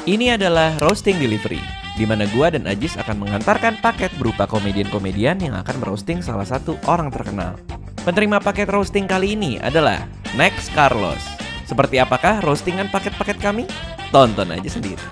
Ini adalah Roasting Delivery, di mana gua dan Ajis akan mengantarkan paket berupa komedian-komedian yang akan merosting salah satu orang terkenal. Penerima paket roasting kali ini adalah Next Carlos. Seperti apakah roastingan paket-paket kami? Tonton aja sendiri.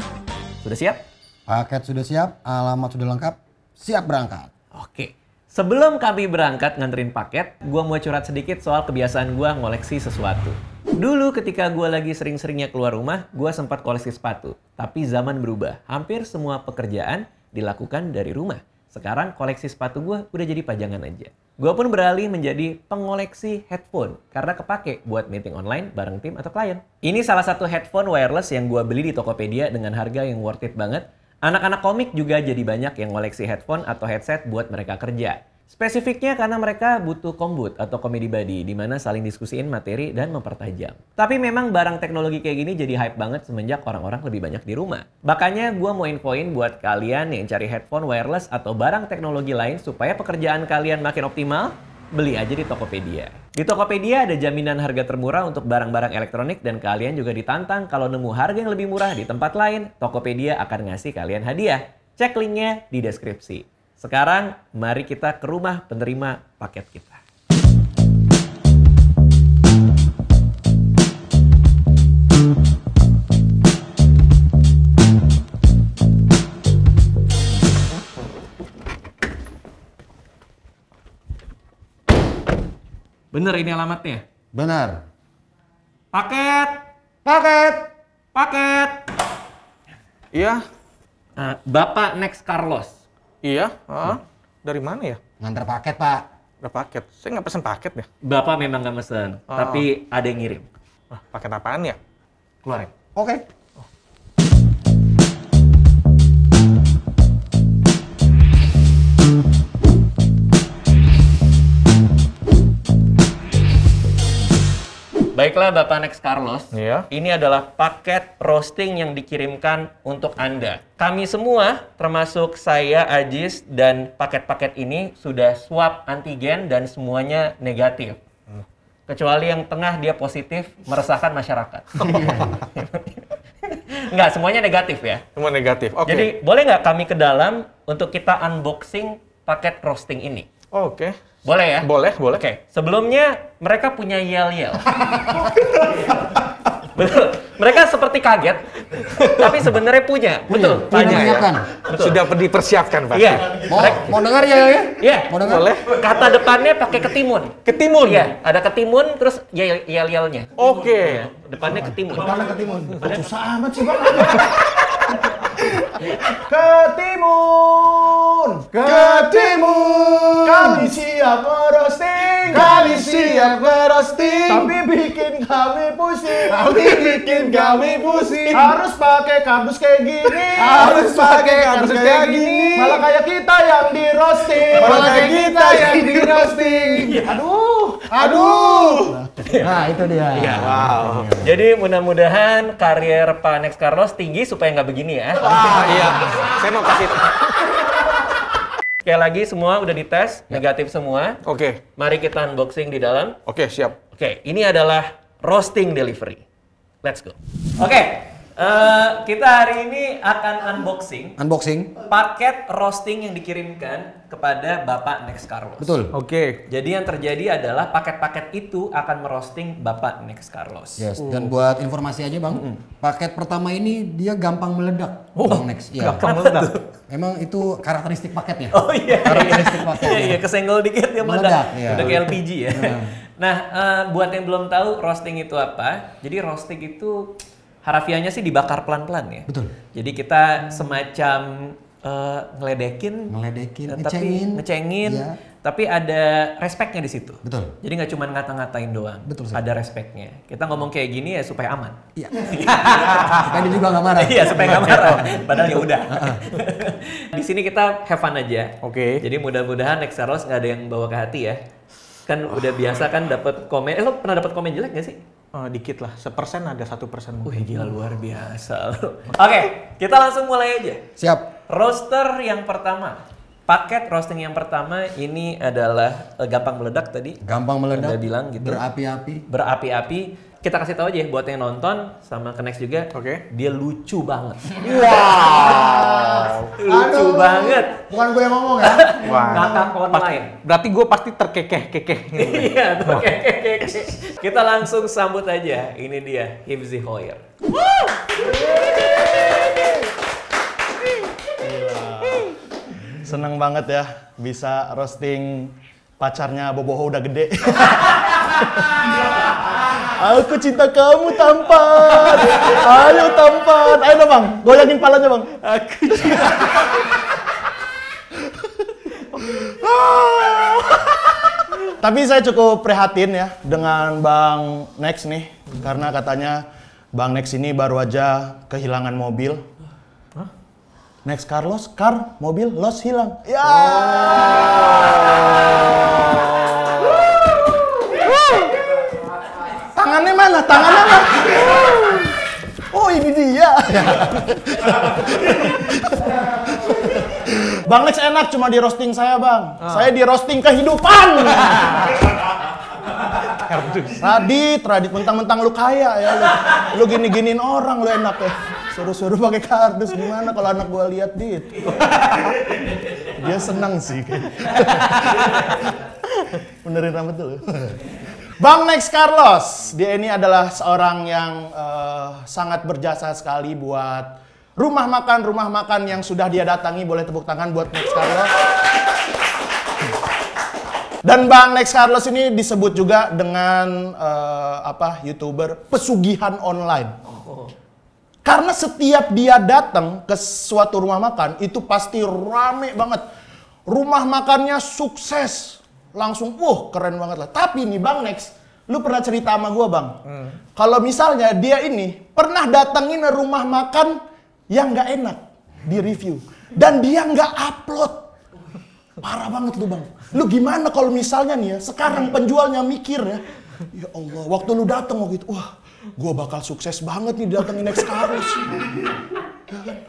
Sudah siap? Paket sudah siap, alamat sudah lengkap, siap berangkat. Oke. Sebelum kami berangkat nganterin paket, gua mau curhat sedikit soal kebiasaan gua ngoleksi sesuatu. Dulu ketika gue lagi sering-seringnya keluar rumah, gue sempat koleksi sepatu. Tapi zaman berubah, hampir semua pekerjaan dilakukan dari rumah. Sekarang koleksi sepatu gue udah jadi pajangan aja. Gue pun beralih menjadi pengoleksi headphone, karena kepake buat meeting online bareng tim atau klien. Ini salah satu headphone wireless yang gue beli di Tokopedia dengan harga yang worth it banget. Anak-anak komik juga jadi banyak yang ngoleksi headphone atau headset buat mereka kerja. Spesifiknya karena mereka butuh kombut atau comedy buddy di mana saling diskusiin materi dan mempertajam. Tapi memang barang teknologi kayak gini jadi hype banget semenjak orang-orang lebih banyak di rumah. Makanya gue mau infoin buat kalian yang cari headphone wireless atau barang teknologi lain supaya pekerjaan kalian makin optimal, beli aja di Tokopedia. Di Tokopedia ada jaminan harga termurah untuk barang-barang elektronik dan kalian juga ditantang kalau nemu harga yang lebih murah di tempat lain, Tokopedia akan ngasih kalian hadiah. Cek linknya di deskripsi. Sekarang, mari kita ke rumah penerima paket kita. Bener ini alamatnya? Benar. Paket! Paket! Paket! Iya, Bapak Next Carlos. iya. Dari mana ya? Ngantar paket, Pak. Ada paket. Saya nggak pesen paket ya. Bapak memang nggak mesen, tapi ada yang ngirim. Paket apaan ya? Keluarin. Oke. Baiklah Bapak Next Carlos, Iya. ini adalah paket roasting yang dikirimkan untuk Anda. Kami semua, termasuk saya, Ajis, dan paket-paket ini sudah swab antigen dan semuanya negatif. Kecuali yang tengah dia positif, meresahkan masyarakat. Enggak, semuanya negatif ya. Semua negatif. Oke. Jadi boleh nggak kami ke dalam untuk kita unboxing paket roasting ini? Oke. Boleh ya? Boleh, boleh. Oke, sebelumnya mereka punya yel-yel. Betul. Mereka seperti kaget, tapi sebenarnya punya. Betul. Punya Banyak. menyiapkan. Betul. Sudah dipersiapkan pasti. Iya. Mau dengar ya? Iya. Mau dengar? Boleh. Kata depannya pakai ketimun. Ketimun. Iya, ada ketimun terus yel-yelnya. Oke. Depannya ketimun. Mana ketimun? Susah amat sih, Pak. Ketimun, Ketimun. kami siap merosting, Kami siap merosting. tapi bikin kami pusing, kami pusing. harus pakai kardus kayak gini, Harus pakai kardus kayak gini. malah kayak kita yang di roasting, Malah kayak kita yang di roasting. aduh, Nah, itu dia. Iya. Wow. Jadi mudah-mudahan karir Pak Next Carlos tinggi supaya nggak begini ya. Iya. Saya mau kasih. Sekali lagi semua udah dites, negatif semua. Oke. Mari kita unboxing di dalam. Oke, siap. Oke, ini adalah roasting delivery. Let's go. Oke, kita hari ini akan unboxing Unboxing. paket roasting yang dikirimkan kepada Bapak Next Carlos. Betul. Oke. Jadi yang terjadi adalah paket-paket itu akan merosting Bapak Next Carlos. Yes, dan buat informasi aja Bang, paket pertama ini dia gampang meledak. Bang Next. Iya. Gampang meledak. Emang itu karakteristik paketnya. Oh iya, Karakteristik paketnya. iya, iya, kesenggol dikit ya meledak. Meledak, iya. Udah kayak LPG ya. Nah, buat yang belum tahu roasting itu apa, jadi roasting itu harafiahnya sih dibakar pelan-pelan ya. Betul. Jadi kita semacam ngeledekin, tapi ngecengin, Iya. tapi ada respectnya di situ. Betul. Jadi nggak cuma ngata-ngatain doang, Betul, Sir. ada respectnya. Kita ngomong kayak gini ya supaya aman. Iya. Supaya dia juga nggak marah. Iya, supaya nggak marah. Padahal ya udah. Di sini kita have fun aja. Oke. Jadi mudah-mudahan Next Carlos nggak ada yang bawa ke hati ya. Kan udah biasa kan dapat komen. Lo pernah dapat komen jelek nggak sih? Dikit lah. 1% ada 1% mungkin. Wih gila luar biasa. Oke, kita langsung mulai aja. Siap. Roaster yang pertama. Paket roasting yang pertama ini adalah gampang meledak tadi. Gampang meledak. Anda bilang gitu. Berapi-api. Berapi-api. kita kasih tahu aja ya buat yang nonton sama ke Next juga. Oke. Dia lucu banget. Wow. Lucu banget. Bukan gue yang ngomong ya. Wah. Kakak online. Berarti gue pasti terkekeh-kekeh. Iya, oke. Kita langsung sambut aja. Ini dia Hifzi Hoir. Seneng banget ya bisa roasting pacarnya Boboho udah gede. Aku cinta kamu tampan. Ayo tampan. Ayo dong bang, goyangin palanya bang. Aku cinta. Tapi saya cukup prihatin ya dengan Bang Next nih. Karena katanya Bang Next ini baru aja kehilangan mobil. Next Carlos, car, mobil, los hilang. Ya. Tangannya mana? Tangannya mana? Oh ini dia. Bang Next enak cuma di roasting saya bang. Saya di roasting kehidupan. Radit, mentang-mentang lu kaya ya lu gini-giniin orang lu enak ya. Suruh-suruh pakai kardus gimana kalau anak gua lihat Dit? Dia senang sih. Benerin rambut dulu. Bang Next Carlos, dia ini adalah seorang yang sangat berjasa sekali buat rumah makan yang sudah dia datangi. Boleh tepuk tangan buat Next Carlos. Dan Bang Next Carlos ini disebut juga dengan YouTuber pesugihan online. Karena setiap dia datang ke suatu rumah makan, itu pasti rame banget. Rumah makannya sukses. Langsung, keren banget lah. Tapi nih Bang Next, lu pernah cerita sama gua Bang. Kalau misalnya dia ini pernah datengin rumah makan yang nggak enak di review. Dan dia nggak upload. Parah banget lu Bang. Lu gimana kalau misalnya nih ya, sekarang penjualnya mikir ya. Ya Allah, waktu lu dateng waktu itu, gue bakal sukses banget nih datengin Next Carlos. Ya kan?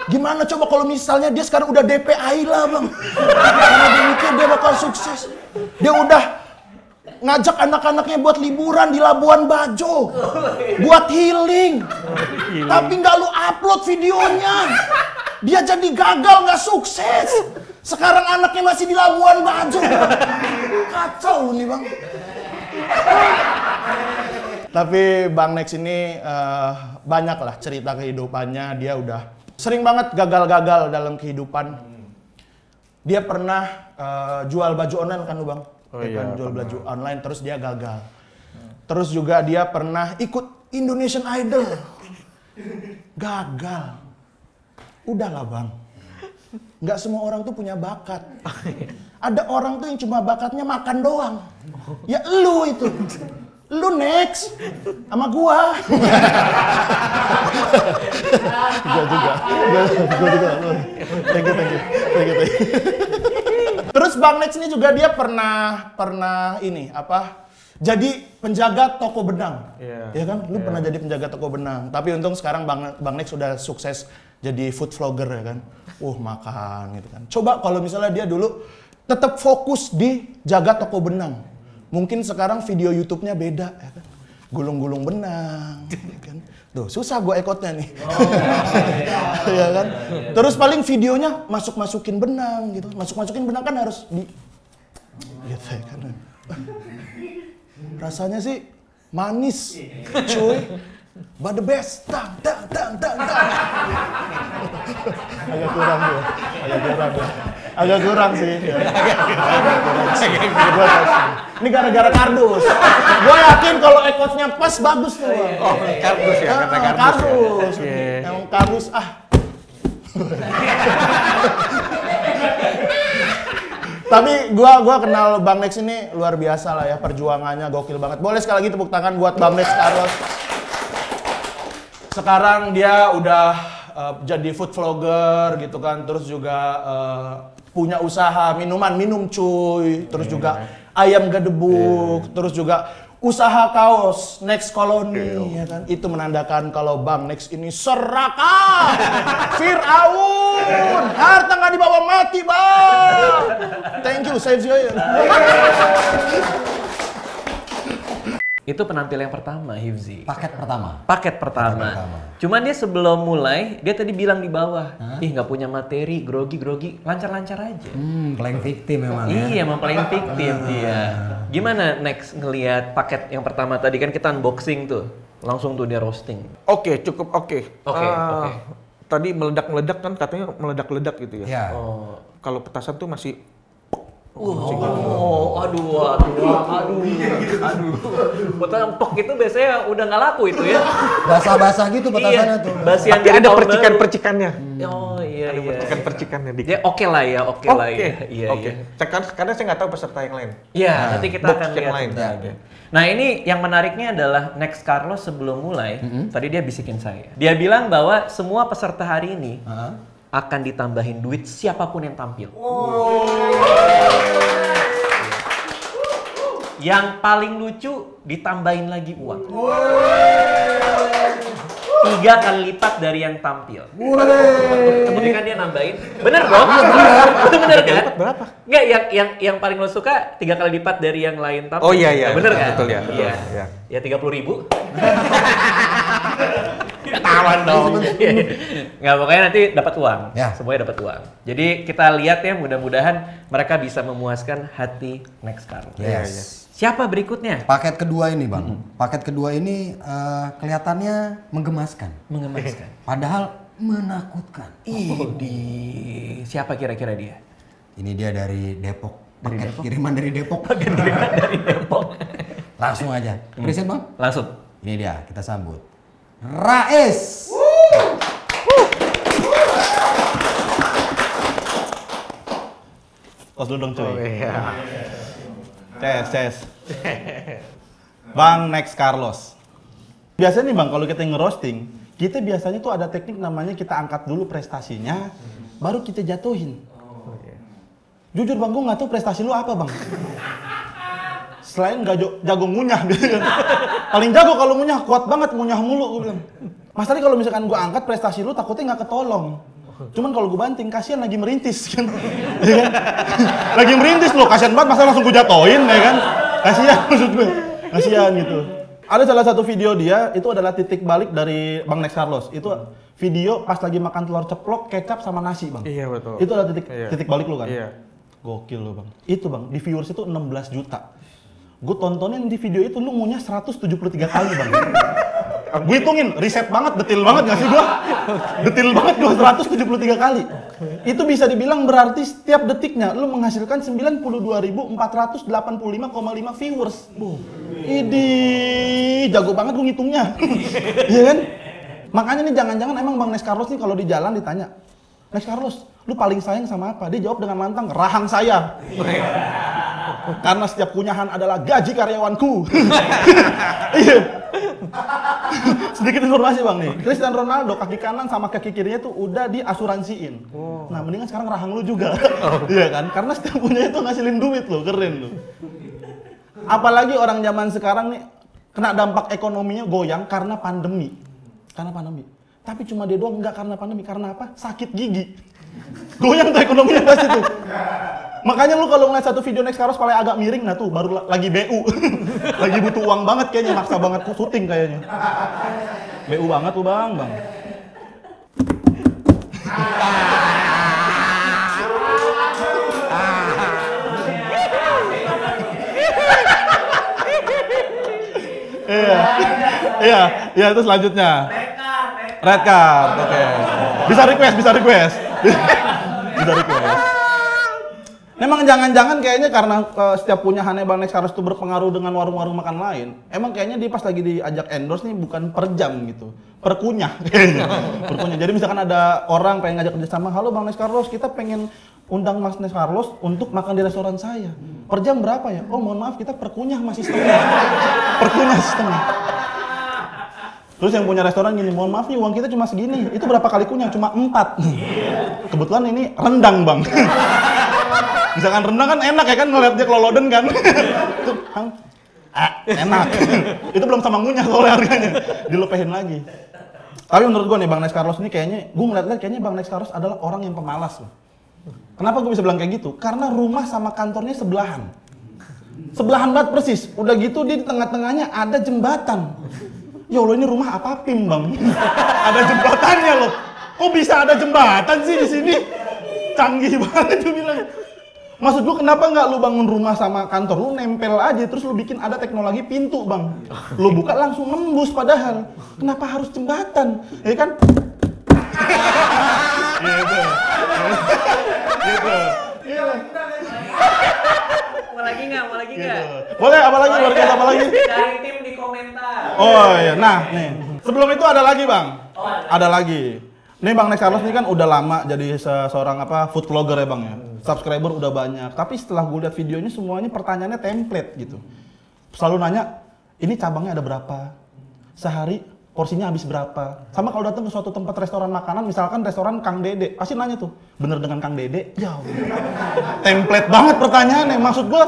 Gimana coba kalau misalnya dia sekarang udah DP Ayla Bang. Karena dia mikir dia bakal sukses. Dia udah ngajak anak-anaknya buat liburan di Labuan Bajo. Buat healing. Tapi nggak lu upload videonya. Dia jadi gagal, nggak sukses. Sekarang anaknya masih di Labuan Bajo. Kacau nih Bang. Tapi Bang Next ini banyak lah cerita kehidupannya. Dia udah sering banget gagal-gagal dalam kehidupan. Dia pernah jual baju online kan lu Bang? Jual baju online terus dia gagal. Terus juga dia pernah ikut Indonesian Idol. Gagal. Udahlah Bang. Nggak semua orang tuh punya bakat. Ada orang tuh yang cuma bakatnya makan doang. Ya lu itu. Lu Next sama gua. Gua juga. Thank you. Terus Bang Next ini juga dia pernah ini jadi penjaga toko benang. Ya kan? Lu pernah jadi penjaga toko benang. Tapi untung sekarang Bang Next sudah sukses jadi food vlogger ya kan. Makan gitu kan. Coba kalau misalnya dia dulu tetap fokus di jaga toko benang. Mungkin sekarang video YouTube-nya beda ya kan. Gulung-gulung benang ya kan. Tuh, susah gue ekotnya nih. Ya kan? Terus paling videonya masukin benang gitu. Masukin benang kan harus di gitu ya kan. Rasanya sih manis, cuy. But the best. Tang. Agak kurang sih. Ini gara-gara kardus. Gue yakin kalau ekotnya pas bagus tuh. Kardus ya, karena kardus. Yang kardus Tapi gua kenal Bang Next ini luar biasa lah ya, perjuangannya gokil banget. Boleh sekali lagi tepuk tangan buat Bang Next Carlos. Sekarang dia udah jadi food vlogger gitu kan, terus juga punya usaha minum cuy, terus juga ayam gedebuk, terus juga usaha kaos Next Colony ya kan. Itu menandakan kalau Bang Next ini serakah, Fir'aun, harta nggak dibawa mati Bang. Thank you, save you. Itu penampilan yang pertama, Hifzi. Paket pertama. Paket pertama. Cuman dia sebelum mulai, dia tadi bilang di bawah, ih nggak punya materi, grogi, lancar-lancar aja. Playing victim memang ya. Iya, emang playing victim dia. Gimana next ngelihat paket yang pertama tadi kan kita unboxing tuh, langsung tuh dia roasting. Oke, cukup oke. Oke. Tadi meledak-meledak kan katanya meledak-ledak gitu ya. Iya. Oh, Kalau petasan tuh masih aduh. Petasan pok itu biasanya udah nggak laku itu ya. Basah-basah gitu petasannya tuh. Basian tapi dari ada tahun percikan-percikannya. baru. Oh iya. Percikan-percikannya dikit. Ya oke lah ya. Iya. Oke. Karena saya nggak tahu peserta yang lain. Iya, nanti kita box akan yang lihat. lain. Ya. Nah ini yang menariknya adalah Next Carlos sebelum mulai, tadi dia bisikin saya. Dia bilang bahwa semua peserta hari ini akan ditambahin duit siapapun yang tampil. Yang paling lucu ditambahin lagi uang. 3 kali lipat dari yang tampil. Jadi kan dia nambahin. Bener dong? Bener kan? Berapa? Enggak, yang paling lo suka 3 kali lipat dari yang lain tampil. Oh iya. Bener kan? Betul ya. Iya. Iya. Ya 30.000. Ketahuan dong. Nggak, pokoknya nanti dapat uang. Ya. Semuanya dapat uang. Jadi kita lihat ya, mudah-mudahan mereka bisa memuaskan hati Next Carlos. Yes. Siapa berikutnya? Paket kedua ini bang, paket kedua ini kelihatannya menggemaskan. Mengemaskan. Padahal menakutkan. Idi. Siapa kira-kira dia? Ini dia dari Depok. Paket kiriman dari Depok. Dari Depok. Langsung aja. Present bang? Langsung. Ini dia, kita sambut. Rais. Tos dulu dong cuy. Oh iya. Ces. Bang Next Carlos. Biasanya nih bang, kalau kita ngerosting, kita biasanya tuh ada teknik namanya kita angkat dulu prestasinya, baru kita jatuhin. Jujur bang, gue nggak tahu prestasi lu apa bang. Selain gak jago ngunyah gitu kan. Paling jago kalau ngunyah, kuat banget ngunyah mulu gue bilang. Masalahnya kalau misalkan gue angkat prestasi lu takutnya nggak ketolong. Cuman kalau gue banting, kasihan lagi merintis kan. Ya kan? Lagi merintis loh, kasihan banget masa langsung gue jatoin ya kan. Kasihan maksud gue. Kasihan gitu. Ada salah satu video dia, itu adalah titik balik dari Bang Next Carlos. Itu video pas lagi makan telur ceplok, kecap sama nasi bang. Iya betul. Itu adalah titik balik lu kan. Iya. Gokil lo bang. Itu bang, di viewers itu 16 juta. Gue tontonin di video itu lu ngunyah 173 kali bang. Gue hitungin, riset banget, detil banget gak sih gue? Detil banget gue, 173 kali. Itu bisa dibilang berarti setiap detiknya lu menghasilkan 92.485,5 viewers. Idih, jago banget gue ngitungnya. Iya kan? Makanya nih jangan-jangan emang Bang Next Carlos nih kalau di jalan ditanya, Next Carlos, lu paling sayang sama apa? Dia jawab dengan lantang, rahang saya. Karena setiap kunyahan adalah gaji karyawanku. Iya. Sedikit informasi bang nih, Cristiano Ronaldo kaki kanan sama kaki kirinya tuh udah diasuransiin. Nah mendingan sekarang rahang lu juga. Iya kan? Karena setiap punya itu ngasilin duit loh, keren loh. Apalagi orang zaman sekarang nih kena dampak ekonominya goyang karena pandemi. Tapi cuma dia doang enggak karena pandemi, karena apa? Sakit gigi. Goyang tuh ekonominya pasti tuh. Makanya lu kalau ngeliat satu video Next Carlos paling agak miring, nah tuh baru lagi BU. Lagi butuh uang banget kayaknya, maksa banget syuting kayaknya. BU banget tuh bang. Iya, itu selanjutnya. Red card, oke. Bisa request. Memang jangan-jangan kayaknya karena setiap punyahannya Bang Next Carlos itu berpengaruh dengan warung-warung makan lain. Emang kayaknya dia pas lagi diajak endorse nih bukan per jam gitu, per kunyah kayaknya. Per kunyah. Jadi misalkan ada orang pengen ngajak kerjasama, halo Bang Next Carlos, kita pengen undang Mas Next Carlos untuk makan di restoran saya. Per jam berapa ya? Oh mohon maaf, kita per kunyah masih setengah. Per kunyah setengah. Terus yang punya restoran gini, mohon maaf nih uang kita cuma segini. Itu berapa kali kunyah? Cuma 4. Kebetulan ini rendang bang. Misalkan rendang kan enak ya kan, ngeliat dia keloloden kan. Itu enak. Itu belum sama ngunyah soalnya harganya. Dilepehin lagi. Tapi menurut gue nih Bang Next Carlos ini kayaknya, gue ngeliat-liat kayaknya Bang Next Carlos adalah orang yang pemalas. Kenapa gue bisa bilang kayak gitu? Karena rumah sama kantornya sebelahan. Sebelahan banget persis. Udah gitu dia di tengah-tengahnya ada jembatan. Ya Allah, ini rumah apa Pim, Bang? Ada jembatannya loh. Kok bisa ada jembatan sih di sini? Canggih banget tuh bilang. Maksud lu kenapa nggak lu bangun rumah sama kantor? Lu nempel aja terus lu bikin ada teknologi pintu, Bang. Lu buka langsung nembus padahal. Kenapa harus jembatan? Ya kan? Gitu. Mau lagi nggak? Boleh, apa lagi? Luar biasa apa lagi? Cari tim di komentar. Oh iya, nah nih. Sebelum itu ada lagi, Bang. Ada lagi. Nih Bang Next Carlos ini kan udah lama jadi seorang food vlogger ya Bang ya. Subscriber udah banyak. Tapi setelah gue lihat videonya semuanya pertanyaannya template gitu. Selalu nanya, ini cabangnya ada berapa? Sehari porsinya habis berapa? Sama kalau datang ke suatu tempat restoran makanan, misalkan restoran Kang Dede, pasti nanya tuh, bener dengan Kang Dede? Ya template banget pertanyaannya. Maksud gue,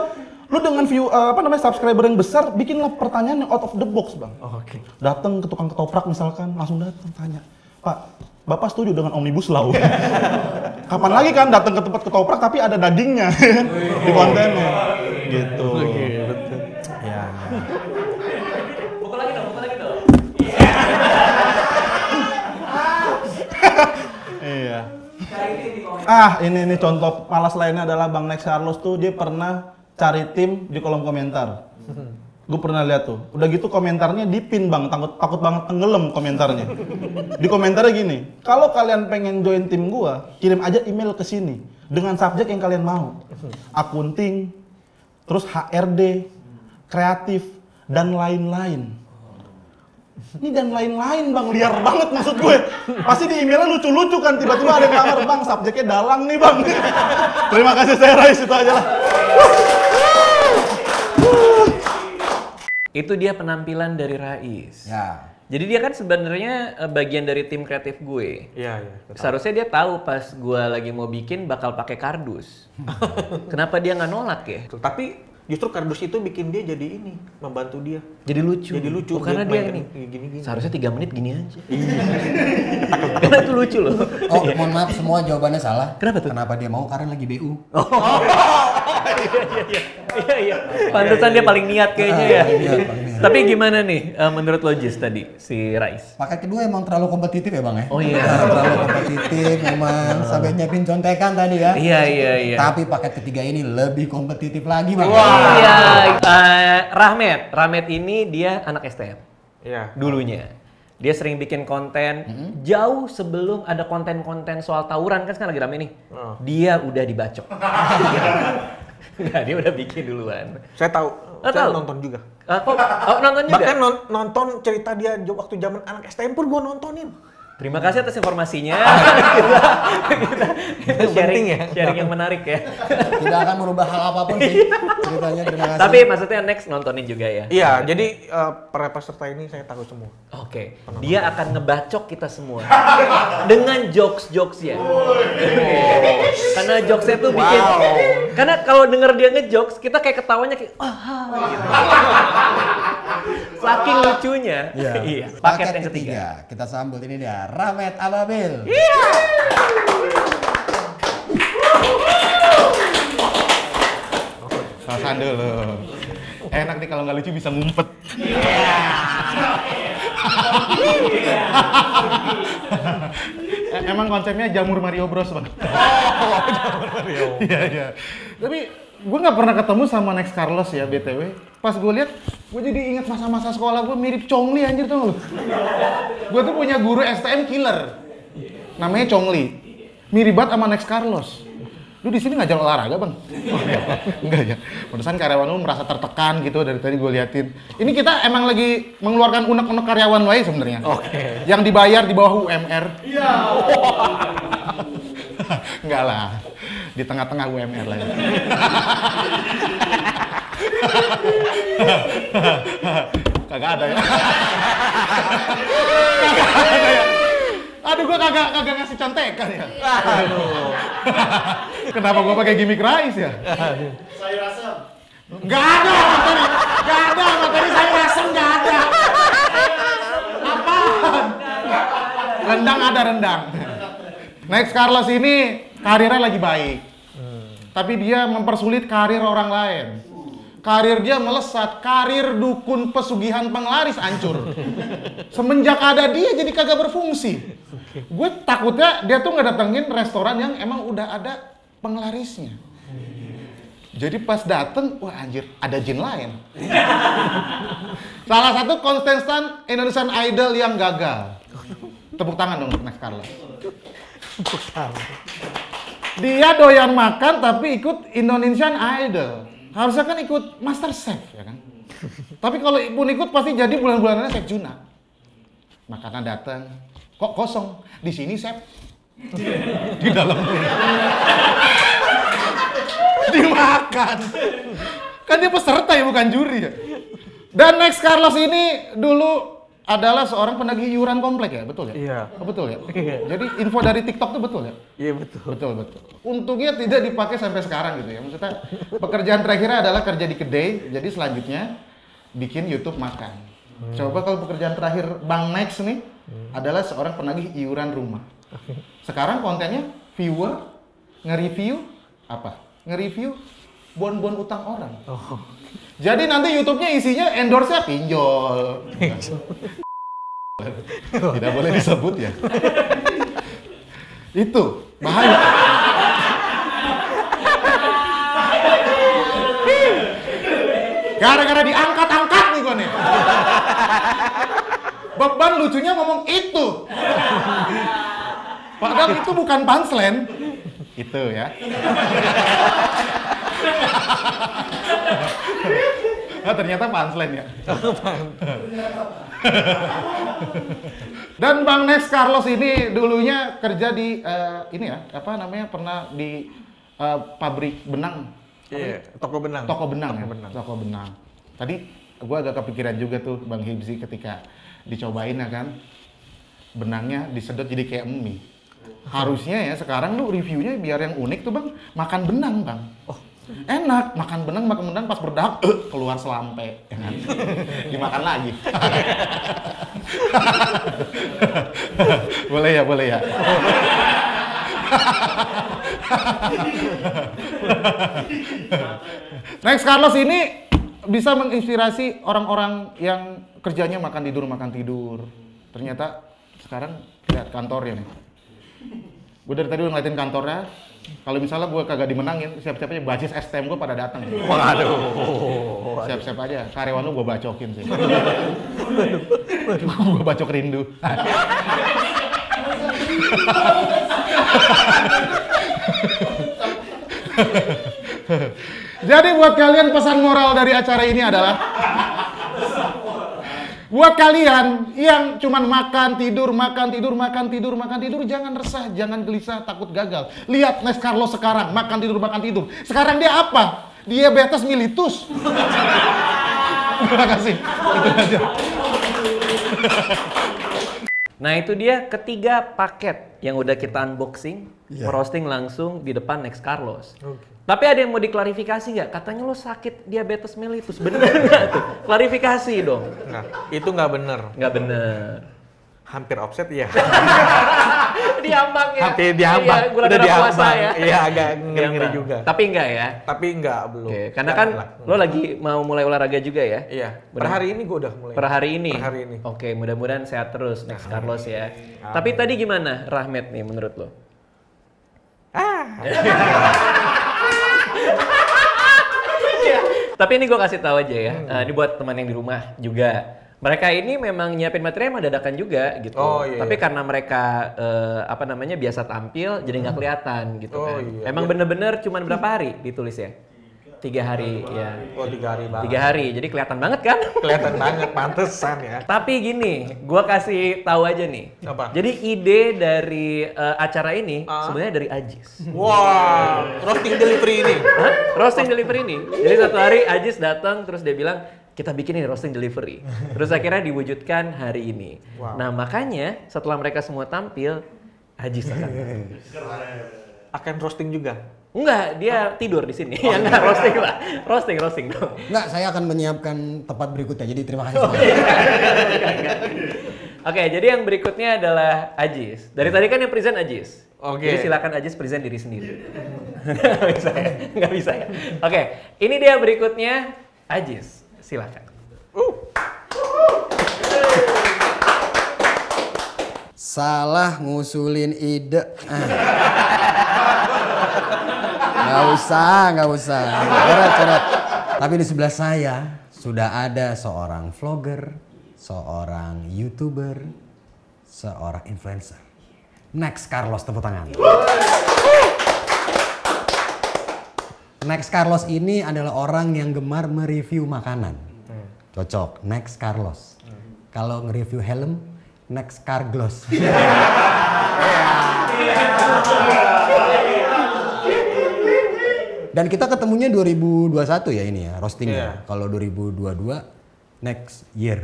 lu dengan view subscriber yang besar, bikinlah pertanyaan yang out of the box Bang. Oke. Datang ke tukang ketoprak misalkan, langsung datang tanya, Pak, Bapak setuju dengan Omnibus Law? Kapan lagi kan datang ke tempat ketoprak tapi ada dagingnya di kontennya, gitu. Ya. Pukul lagi dong. Iya. Ini contoh malas lainnya adalah Bang Next Carlos tuh dia pernah cari tim di kolom komentar. Gue pernah lihat tuh. Udah gitu komentarnya dipin Bang, takut banget tenggelam komentarnya. Di komentarnya gini, kalau kalian pengen join tim gua, kirim aja email ke sini dengan subjek yang kalian mau. Akunting, terus HRD, kreatif, dan lain-lain. Ini dan lain-lain Bang, liar banget maksud gue. Pasti di emailnya lucu-lucu kan, tiba-tiba ada yang ngamar, Bang subjeknya dalang nih Bang. Terima kasih saya Rais, itu aja lah. Itu dia penampilan dari Rais. Ya. Jadi dia kan sebenarnya bagian dari tim kreatif gue. Iya. Seharusnya dia tahu pas gue lagi mau bikin bakal pakai kardus. Kenapa dia nggak nolak ya? Tapi justru kardus itu bikin dia jadi ini, membantu dia. Jadi lucu. Oh, karena dia mainkan ini. gini. Seharusnya 3 menit gini aja. Karena itu lucu loh. Oh, mohon maaf semua jawabannya salah. Kenapa tuh? Kenapa dia mau? Karena lagi BU. Iya. Pantesan dia paling niat kayaknya ya. Iya, paling niat. Tapi gimana nih menurut Logis tadi si Rais? Paket kedua emang terlalu kompetitif ya Bang ya? Oh iya. Terlalu kompetitif memang, sampai nyiapin contekan tadi ya. Iya. Tapi paket ketiga ini lebih kompetitif lagi Bang. Iya. Rahmat ini dia anak STM. Iya. Dulunya. Dia sering bikin konten jauh sebelum ada konten-konten soal tawuran kan sekarang lagi rame nih. Dia udah dibacok. Enggak, dia udah bikin duluan. Saya tahu. Oh, Saya tahu? nonton juga. Nonton juga? Bahkan nonton cerita dia waktu zaman anak STM pun gue nontonin. Terima kasih atas informasinya. Itu penting ya. Sharing yang menarik ya. Tidak akan merubah hal apapun sih ceritanya. Terima kasih. Tapi maksudnya next nontonin juga ya? Iya, jadi para peserta ini saya tahu semua. Oke, dia akan ngebacok kita semua dengan jokes-jokesnya. Karena jokesnya tuh bikin, karena kalau denger dia ngejokes, kita kayak ketawanya kayak, gitu. Saking lucunya. Iya. Paket yang ketiga. Kita sambut ini dia, Rahmat Ababil. Iya. Tahan dulu. Enak nih kalau nggak lucu bisa ngumpet. Emang konsepnya jamur Mario Bros Bang. Jamur Mario. Iya. Tapi gue nggak pernah ketemu sama Next Carlos ya BTW. Pas gue lihat, gue jadi ingat masa-masa sekolah gue mirip Chongli anjir tuh lu. Gue tuh punya guru STM killer. Namanya Chongli. Mirip banget sama Next Carlos. Lu di sini ngajar olahraga bang? Enggak ya. Pantesan karyawan lu merasa tertekan gitu dari tadi gue liatin. Ini kita emang lagi mengeluarkan unek-unek karyawan lain sebenarnya. Oke. Yang dibayar di bawah UMR. Iya. Enggak lah. Di tengah-tengah UMR lah. Ya. Kagak ada ya. Kagak ada ya. Aduh, gua kagak ngasih contekan ya. Aduh. Kenapa gua pakai gimmick Rais ya? Sayur asam. Enggak ada materi. Enggak ada materi sayur asam, enggak ada. Apaan? Rendang ada rendang. Next Carlos ini karirnya lagi baik. Tapi dia mempersulit karir orang lain. karir dia melesat, karir dukun pesugihan penglaris hancur. Semenjak ada dia jadi kagak berfungsi. Gue takutnya dia tuh ngedatengin restoran yang emang udah ada penglarisnya. Jadi pas dateng, wah anjir, ada jin lain. Salah satu kontestan Indonesian Idol yang gagal. Tepuk tangan dong untuk Next Carlos. Dia doyan makan tapi ikut Indonesian Idol. Harusnya kan ikut Master Chef ya kan. Tapi kalau pun ikut pasti jadi bulan-bulanannya Chef Juna. Makanan datang, kok kosong? Di sini Chef. Di dalam dimakan. Kan dia peserta ya bukan juri ya. Dan Next Carlos ini dulu adalah seorang penagih iuran komplek ya, betul ya? Iya. Oh, betul ya? Jadi info dari TikTok itu betul ya? Iya betul. Betul. Untungnya tidak dipakai sampai sekarang gitu ya. Maksudnya pekerjaan terakhirnya adalah kerja di kedai, jadi selanjutnya bikin YouTube makan. Coba kalau pekerjaan terakhir Bang Next nih adalah seorang penagih iuran rumah. Sekarang kontennya viewer nge-review apa? Nge-review bon-bon utang orang. Jadi nanti YouTube-nya isinya endorse-nya pinjol. Tidak boleh disebut ya. Itu bahaya. Gara-gara diangkat-angkat nih gua nih. Beban lucunya ngomong itu. Padahal itu bukan punchline. Itu ya. Nah, ternyata punchline ya. Dan Bang Next Carlos ini dulunya kerja di ini ya, apa namanya, pernah di pabrik benang. Iya, toko benang. Toko benang ya. benang. Toko benang. Tadi gua agak kepikiran juga tuh Bang Hibzi ketika dicobain ya kan. Benangnya disedot jadi kayak mie. Harusnya ya sekarang lu reviewnya biar yang unik tuh Bang, makan benang Bang. Enak, makan benang pas berdahak keluar selampe, ya kan? Dimakan lagi. Boleh ya. Next Carlos ini bisa menginspirasi orang-orang yang kerjanya makan tidur. Ternyata sekarang lihat kantornya nih. Gue dari tadi udah ngeliatin kantornya. Kalau misalnya gue kagak dimenangin, siap-siap aja basis STM gue pada datang. Waduh. Siap-siap aja, karyawan lu gue bacokin sih. Gue bacok rindu. Jadi buat kalian pesan moral dari acara ini adalah buat kalian yang cuman makan tidur, jangan resah, jangan gelisah, takut gagal. Lihat Next Carlos sekarang, makan tidur. Sekarang dia apa? Diabetes mellitus. Terima kasih. Itu aja. Nah itu dia ketiga paket yang udah kita unboxing, roasting langsung di depan Next Carlos. Tapi ada yang mau diklarifikasi nggak? Katanya lo sakit diabetes mellitus, bener nggak tuh? Klarifikasi dong. Nah, itu nggak bener. Nggak bener. Hampir offset ya. Diambang ya? Hampir diambang. Iya, udah puasa ya? Iya, agak ngeri-ngeri juga. Tapi enggak ya? Tapi enggak, belum. Oke, karena kan lo lagi mau mulai olahraga juga ya? Iya. Per Benar. hari ini gue udah mulai. Per hari ini? Per hari ini. Oke, mudah-mudahan sehat terus Next Carlos ya. Tapi tadi gimana Rahmat nih menurut lo? Tapi ini gue kasih tahu aja ya, ini buat teman yang di rumah juga. Mereka ini memang nyiapin materi emang dadakan juga gitu. Oh, iya. Tapi karena mereka biasa tampil, jadi nggak kelihatan gitu kan. Iya. Emang bener-bener cuman berapa hari ditulis ya? 3 hari ya. Oh, 3 hari banget. 3 hari, jadi kelihatan banget kan? Kelihatan banget, pantesan ya. Tapi gini, gue kasih tahu aja nih. Apa? Jadi ide dari acara ini sebenarnya dari Ajis. Wah, roasting delivery ini. Hah? Roasting delivery ini. Jadi satu hari Ajis datang terus dia bilang, kita bikin ini roasting delivery. Terus akhirnya diwujudkan hari ini. Wow. Nah makanya setelah mereka semua tampil, Ajis Akan roasting juga. Enggak, dia tidur di sini. Ya enggak roasting lah. Roasting dong. Enggak, saya akan menyiapkan tempat berikutnya. Jadi terima kasih. Oke, jadi yang berikutnya adalah Ajis. Dari tadi kan yang present Ajis. Oke. Jadi silakan Ajis present diri sendiri. Nggak bisa ya? Nggak bisa ya? Oke, ini dia berikutnya Ajis, silakan. Salah ngusulin ide. Nggak usah. Coret. Tapi di sebelah saya sudah ada seorang vlogger, seorang YouTuber, seorang influencer. Next Carlos, tepuk tangan. Next Carlos ini adalah orang yang gemar mereview makanan. Cocok, Next Carlos. Kalau nge-review helm, Next Carglass. Dan kita ketemunya 2021 ya ini ya, roastingnya. Kalau 2022, next year.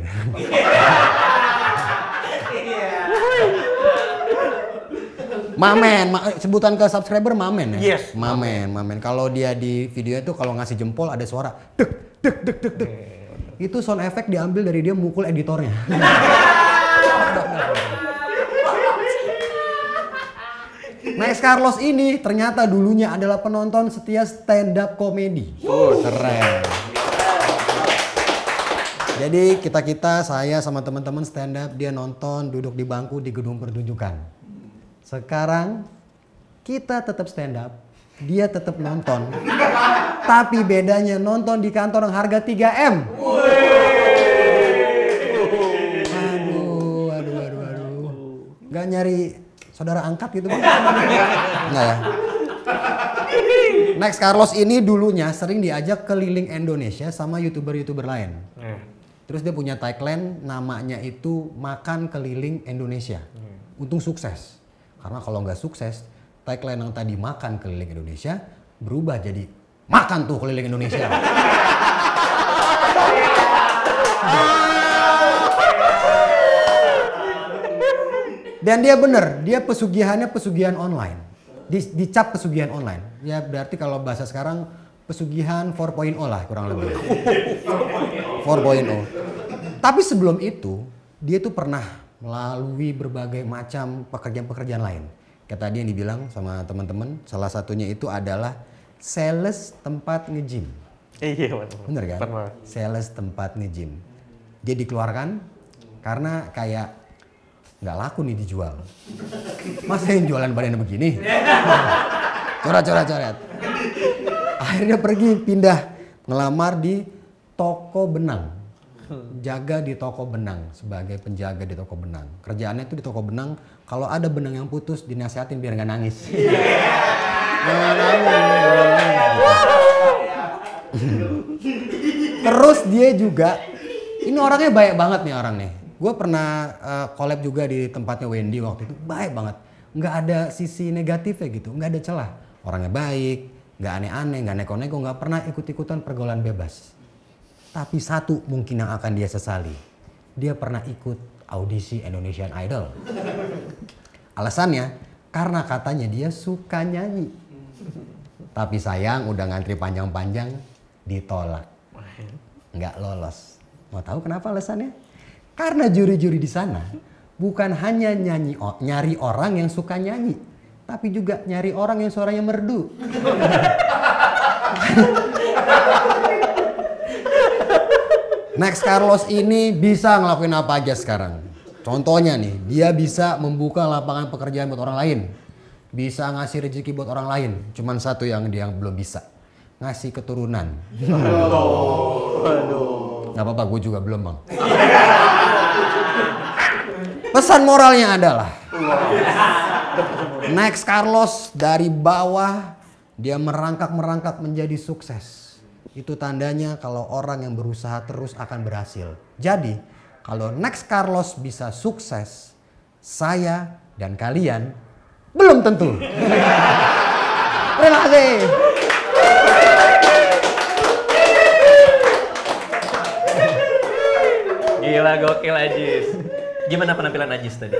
Mamen, sebutan ke subscriber Mamen ya? Yes. Mamen. Kalau dia di video itu kalau ngasih jempol ada suara dek. Itu sound effect diambil dari dia mukul editornya. Next Carlos ini ternyata dulunya adalah penonton setia stand up comedy. Keren. Jadi kita saya sama teman-teman stand up, dia nonton duduk di bangku di gedung pertunjukan. Sekarang kita tetap stand up, dia tetap nonton. Tapi bedanya nonton di kantor yang harga 3M. Aduh. Gak nyari saudara angkat gitu Bang? Enggak ya? Next Carlos ini dulunya sering diajak keliling Indonesia sama YouTuber-YouTuber lain. Terus dia punya tagline namanya itu makan keliling Indonesia. Untung sukses. Karena kalau nggak sukses, tagline yang tadi makan keliling Indonesia berubah jadi makan tuh keliling Indonesia. Dan dia bener, dia pesugihannya pesugihan online. Dicap pesugihan online. Ya berarti kalau bahasa sekarang pesugihan 4.0 lah kurang lebih. 4.0. Tapi sebelum itu, dia tuh pernah melalui berbagai macam pekerjaan-pekerjaan lain. Kayak tadi yang dibilang sama teman-teman, salah satunya itu adalah sales tempat nge-gym. Iya, bener kan? Pernah. Sales tempat nge-gym. Dia dikeluarkan karena kayak nggak laku nih dijual. Masa yang jualan badannya begini? Coret. Akhirnya pergi pindah ngelamar di toko benang. Jaga di toko benang sebagai penjaga di toko benang. Kerjaannya itu di toko benang, kalau ada benang yang putus dinasihatin biar nggak nangis. Terus dia juga, ini orangnya baik banget nih orang nih. Gue pernah collab juga di tempatnya Wendy waktu itu, baik banget. Nggak ada sisi negatifnya gitu, nggak ada celah. Orangnya baik, nggak aneh-aneh, nggak neko-neko, nggak pernah ikut-ikutan pergaulan bebas. Tapi satu mungkin yang akan dia sesali. Dia pernah ikut audisi Indonesian Idol. Alasannya, karena katanya dia suka nyanyi. Tapi sayang udah ngantri panjang-panjang, ditolak. Nggak lolos. Mau tahu kenapa alasannya? Karena juri-juri di sana bukan hanya nyari orang yang suka nyanyi, tapi juga nyari orang yang suaranya merdu. Next Carlos ini bisa ngelakuin apa aja sekarang. Contohnya nih, dia bisa membuka lapangan pekerjaan buat orang lain. Bisa ngasih rezeki buat orang lain. Cuman satu yang dia belum bisa. Ngasih keturunan. Gak apa-apa, gue juga belum Bang. Pesan moralnya adalah Next Carlos dari bawah dia merangkak menjadi sukses. Itu tandanya kalau orang yang berusaha terus akan berhasil. Jadi kalau Next Carlos bisa sukses, saya dan kalian belum tentu. Terima kasih. Gila, gokil Ajis. Gimana penampilan Ajis tadi?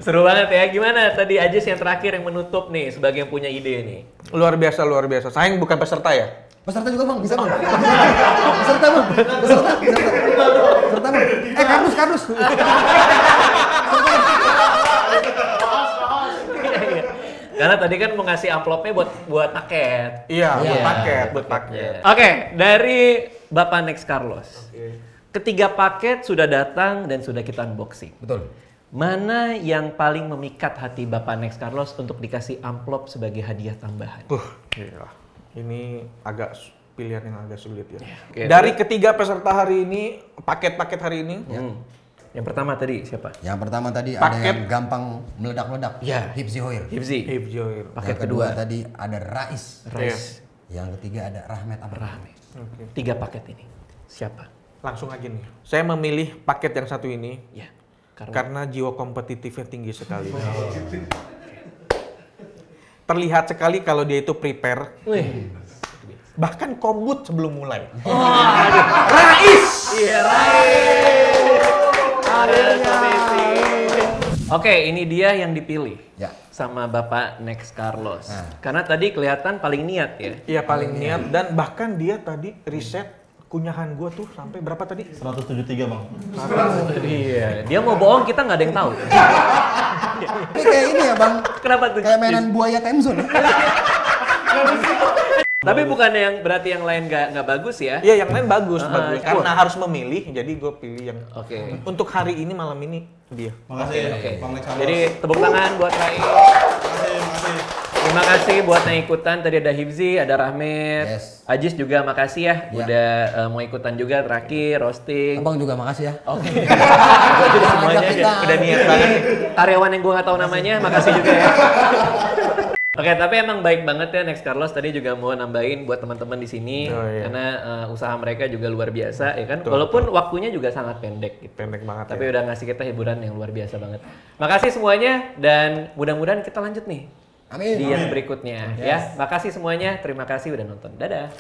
Seru banget ya. Gimana tadi Ajis yang terakhir yang menutup nih sebagai yang punya ide nih? Luar biasa. Sayang bukan peserta ya? Peserta juga Bang, bisa Bang. Peserta Bang. Peserta Bang. Karena tadi kan mau ngasih amplopnya buat paket. Iya, buat Iya. paket, buat paket. Oke, dari Bapak Next Carlos. Ketiga paket sudah datang dan sudah kita unboxing. Betul. Mana yang paling memikat hati Bapak Next Carlos untuk dikasih amplop sebagai hadiah tambahan? Gila. Ini pilihan yang agak sulit ya. Oke, Dari ketiga peserta hari ini, paket-paket hari ini, Yang pertama tadi siapa? Yang pertama tadi ada Paket. yang gampang meledak-ledak. Ya. Hipsi Hoir. Hifzi. Hip Joir. Paket Yang kedua kedua. tadi ada Rais. Rais. Yang ketiga ada Rahmat Abraham. Rahmi. 3 paket ini. Siapa? Langsung aja nih. Saya memilih paket yang satu ini Ya. karena jiwa kompetitifnya tinggi sekali. Terlihat sekali kalau dia itu prepare. Wih. Bahkan kombut sebelum mulai. Iya, Oke, ini dia yang dipilih Ya. sama Bapak Next Carlos. Karena tadi kelihatan paling niat ya. Iya paling niat dan bahkan dia tadi riset kunyahan gua tuh sampai berapa tadi? 173 bang. Iya, dia mau bohong kita nggak ada yang tahu. Ini kayak ini ya bang, Kenapa tuh? kayak mainan buaya time zone. Tapi bukan yang berarti yang lain nggak bagus ya? Iya yang lain bagus, Ah, bagus. wah. Karena harus memilih, jadi gue pilih yang Oke. untuk hari ini malam ini dia. Makasih Oke. Bang Next Carlos. Jadi tepuk tangan buat Rai. Makasih. Terima kasih buat yang ikutan. Tadi ada Hifzi, ada Rahmat, Yes. Ajis juga makasih ya. Ya. Udah mau ikutan juga terakhir roasting. Abang juga makasih ya. Oke. Gue juga semuanya Ajak kita. udah niat banget. Karyawan yang gue nggak tahu namanya, makasih juga ya. Oke, tapi emang baik banget ya Next Carlos. Tadi juga mau nambahin buat teman-teman di sini Oh, iya. karena usaha mereka juga luar biasa ya kan. Walaupun waktunya juga sangat pendek gitu. Pendek banget Tapi ya. udah ngasih kita hiburan yang luar biasa banget. Makasih semuanya dan mudah-mudahan kita lanjut nih Amin. di yang berikutnya ya. Makasih semuanya. Terima kasih udah nonton. Dadah.